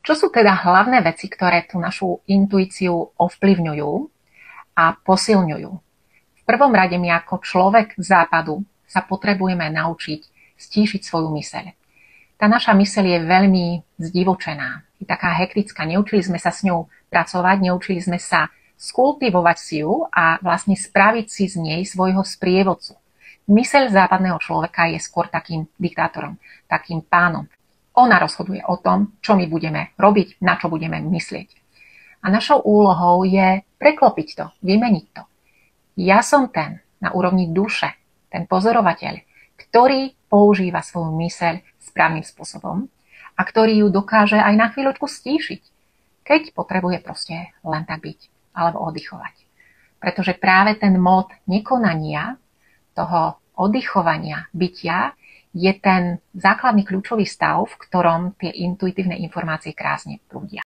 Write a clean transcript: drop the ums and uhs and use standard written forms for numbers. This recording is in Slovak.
Čo sú teda hlavné veci, ktoré tú našu intuíciu ovplyvňujú a posilňujú? V prvom rade my ako človek západu sa potrebujeme naučiť stíšiť svoju myseľ. Tá naša myseľ je veľmi zdivočená, je taká hektická, neučili sme sa s ňou pracovať, neučili sme sa skultivovať si ju a vlastne spraviť si z nej svojho sprievodcu. Myseľ západného človeka je skôr takým diktátorom, takým pánom. Ona rozhoduje o tom, čo my budeme robiť, na čo budeme myslieť. A našou úlohou je preklopiť to, vymeniť to. Ja som ten na úrovni duše, ten pozorovateľ, ktorý používa svoju myseľ správnym spôsobom a ktorý ju dokáže aj na chvíľočku stíšiť, keď potrebuje proste len tak byť alebo oddychovať. Pretože práve ten mód nekonania, toho oddychovania, bytia, je ten základný kľúčový stav, v ktorom tie intuitívne informácie krásne prúdia.